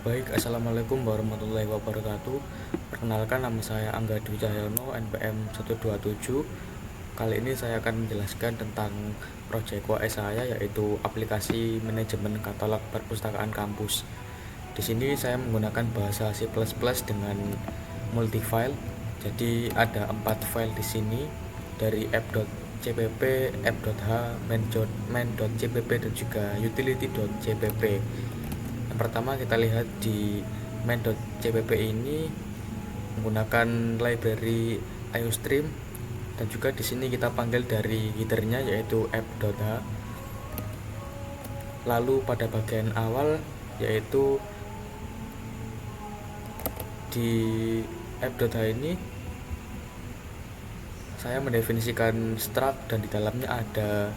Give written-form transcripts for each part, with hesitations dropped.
Baik, Assalamualaikum warahmatullahi wabarakatuh. Perkenalkan, nama saya Angga Dwi Cahyono, NPM 127. Kali ini saya akan menjelaskan tentang proyek UAS saya, yaitu aplikasi manajemen katalog perpustakaan kampus. Di sini saya menggunakan bahasa C++ dengan multifile. Jadi ada 4 file di sini, dari app.cpp, app.h, main.cpp, dan juga utility.cpp. Yang pertama, kita lihat di main.cpp ini menggunakan library iostream, dan juga di sini kita panggil dari headernya yaitu app.h. Lalu pada bagian awal, yaitu di app.h ini saya mendefinisikan struct, dan di dalamnya ada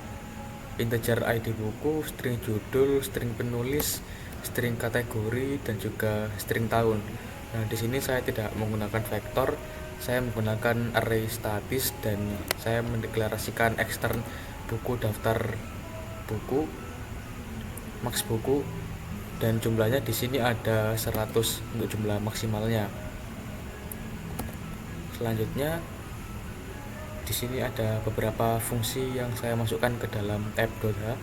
integer ID buku, string judul, string penulis, string kategori, dan juga string tahun. Nah, di sini saya tidak menggunakan vektor, saya menggunakan array statis, dan saya mendeklarasikan extern buku, daftar buku, max buku, dan jumlahnya di sini ada 100 untuk jumlah maksimalnya. Selanjutnya, di sini ada beberapa fungsi yang saya masukkan ke dalam app.h.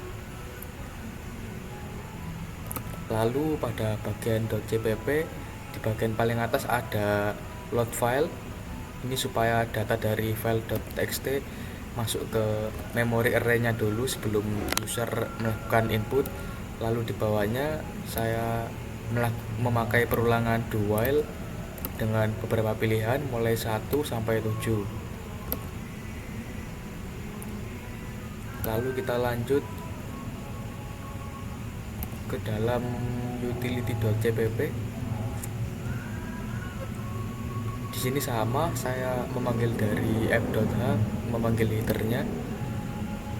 Lalu pada bagian .cpp, di bagian paling atas ada load file. Ini supaya data dari file .txt masuk ke memori array-nya dulu sebelum user melakukan input. Lalu di bawahnya saya memakai perulangan do while dengan beberapa pilihan mulai 1 sampai 7. Lalu kita lanjut ke dalam utility.cpp. Di sini sama, saya memanggil dari app.h, memanggil headernya.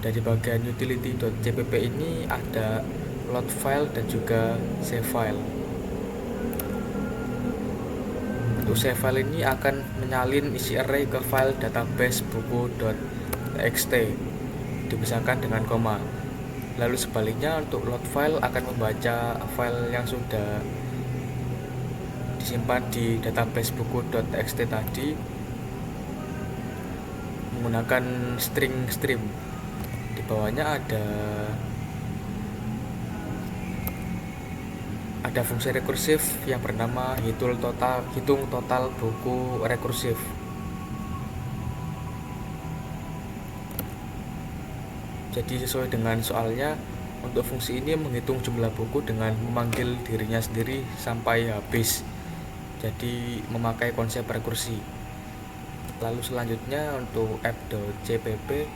Dari bagian utility.cpp ini ada load file dan juga save file. Untuk save file ini akan menyalin isi array ke file database buku.txt, dipisahkan dengan koma. Lalu sebaliknya, untuk load file akan membaca file yang sudah disimpan di database buku.txt tadi menggunakan string stream. Di bawahnya ada fungsi rekursif yang bernama hitung total buku rekursif. Jadi sesuai dengan soalnya, untuk fungsi ini menghitung jumlah buku dengan memanggil dirinya sendiri sampai habis. Jadi memakai konsep rekursi. Lalu selanjutnya untuk app.cpp,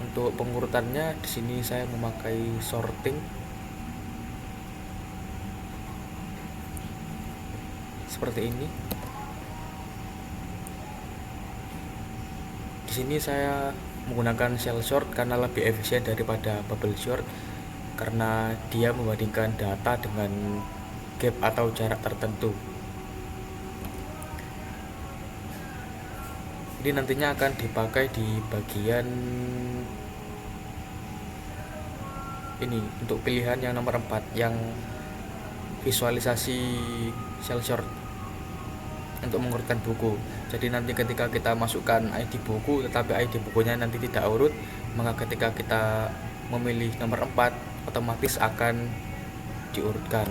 untuk pengurutannya di sini saya memakai sorting seperti ini. Di sini saya menggunakan cell sort karena lebih efisien daripada bubble sort, karena dia membandingkan data dengan gap atau jarak tertentu. Ini nantinya akan dipakai di bagian ini untuk pilihan yang nomor 4, yang visualisasi cell sort untuk mengurutkan buku. Jadi nanti ketika kita masukkan ID buku tetapi ID bukunya nanti tidak urut, maka ketika kita memilih nomor 4 otomatis akan diurutkan.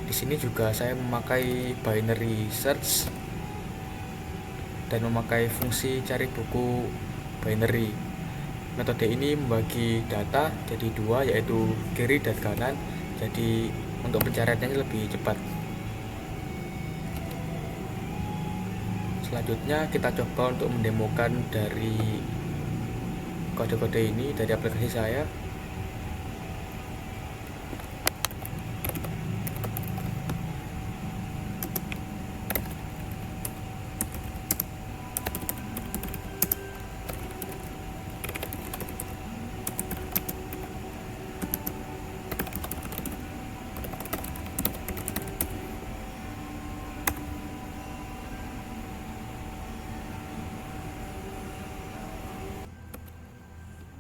Di sini juga saya memakai binary search dan memakai fungsi cari buku binary. Metode ini membagi data jadi 2, yaitu kiri dan kanan. Jadi untuk pencariannya lebih cepat. Selanjutnya kita coba untuk mendemokan dari kode-kode ini dari aplikasi saya.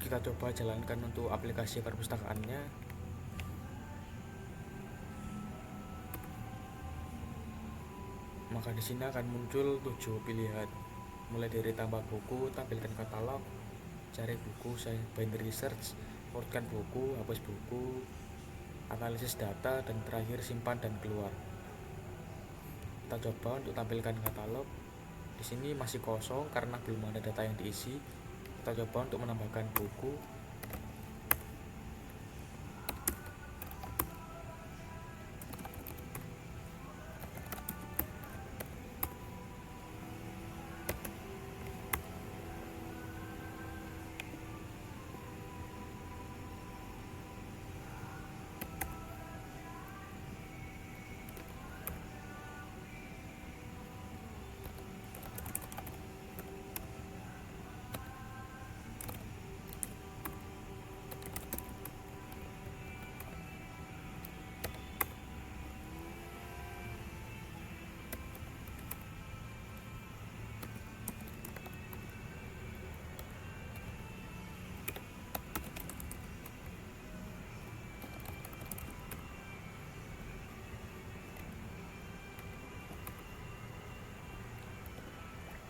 Kita coba jalankan untuk aplikasi perpustakaannya. Maka di sini akan muncul 7 pilihan, mulai dari tambah buku, tampilkan katalog, cari buku, binary search, urutkan buku, hapus buku, analisis data, dan terakhir simpan dan keluar. Kita coba untuk tampilkan katalog. Di sini masih kosong karena belum ada data yang diisi. Kita coba untuk menambahkan buku.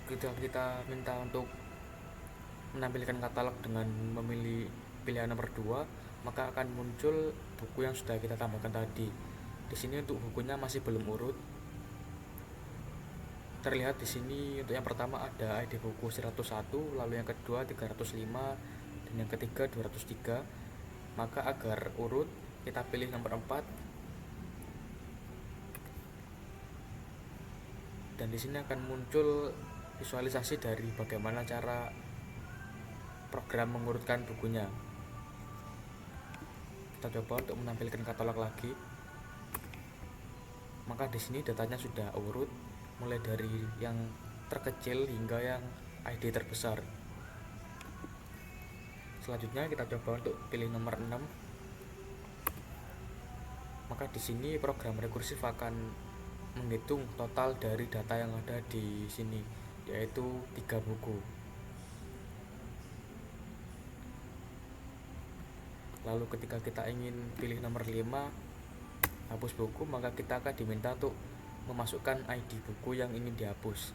Ketika kita minta untuk menampilkan katalog dengan memilih pilihan nomor 2, maka akan muncul buku yang sudah kita tambahkan tadi. Di sini untuk bukunya masih belum urut. Terlihat di sini untuk yang pertama ada ID buku 101, lalu yang kedua 305, dan yang ketiga 203. Maka agar urut, kita pilih nomor 4. Dan di sini akan muncul visualisasi dari bagaimana cara program mengurutkan bukunya. Kita coba untuk menampilkan katalog lagi. Maka di sini datanya sudah urut, mulai dari yang terkecil hingga yang ID terbesar. Selanjutnya kita coba untuk pilih nomor 6. Maka di sini program rekursif akan menghitung total dari data yang ada di sini, yaitu 3 buku. Lalu ketika kita ingin pilih nomor 5, hapus buku, maka kita akan diminta untuk memasukkan ID buku yang ingin dihapus.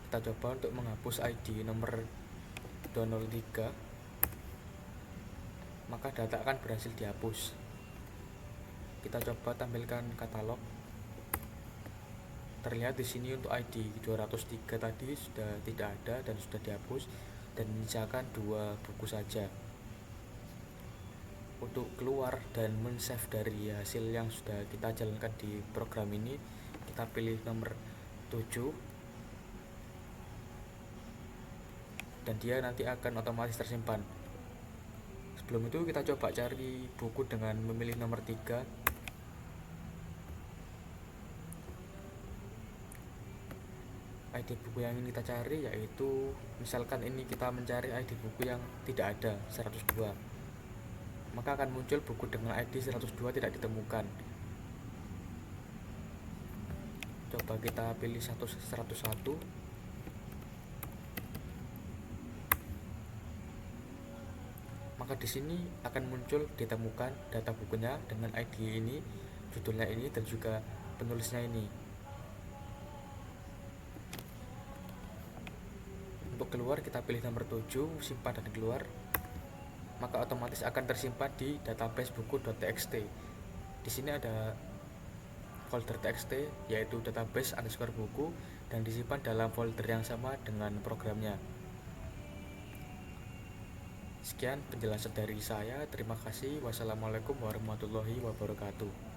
Kita coba untuk menghapus ID nomor 203. Maka data akan berhasil dihapus. Kita coba tampilkan katalog. Terlihat di sini untuk ID 203 tadi sudah tidak ada dan sudah dihapus, dan menyisakan 2 buku saja. Untuk keluar dan men-save dari hasil yang sudah kita jalankan di program ini, kita pilih nomor 7, dan dia nanti akan otomatis tersimpan. Sebelum itu kita coba cari buku dengan memilih nomor 3. ID buku yang ingin kita cari yaitu, misalkan ini kita mencari ID buku yang tidak ada, 102. Maka akan muncul buku dengan ID 102 tidak ditemukan. Coba kita pilih 101. Maka di sini akan muncul ditemukan data bukunya dengan ID ini, judulnya ini, dan juga penulisnya ini. Untuk keluar kita pilih nomor 7, simpan dan keluar. Maka otomatis akan tersimpan di database buku.txt. Di sini ada folder txt yaitu database underscore buku, dan disimpan dalam folder yang sama dengan programnya. Sekian penjelasan dari saya. Terima kasih. Wassalamualaikum warahmatullahi wabarakatuh.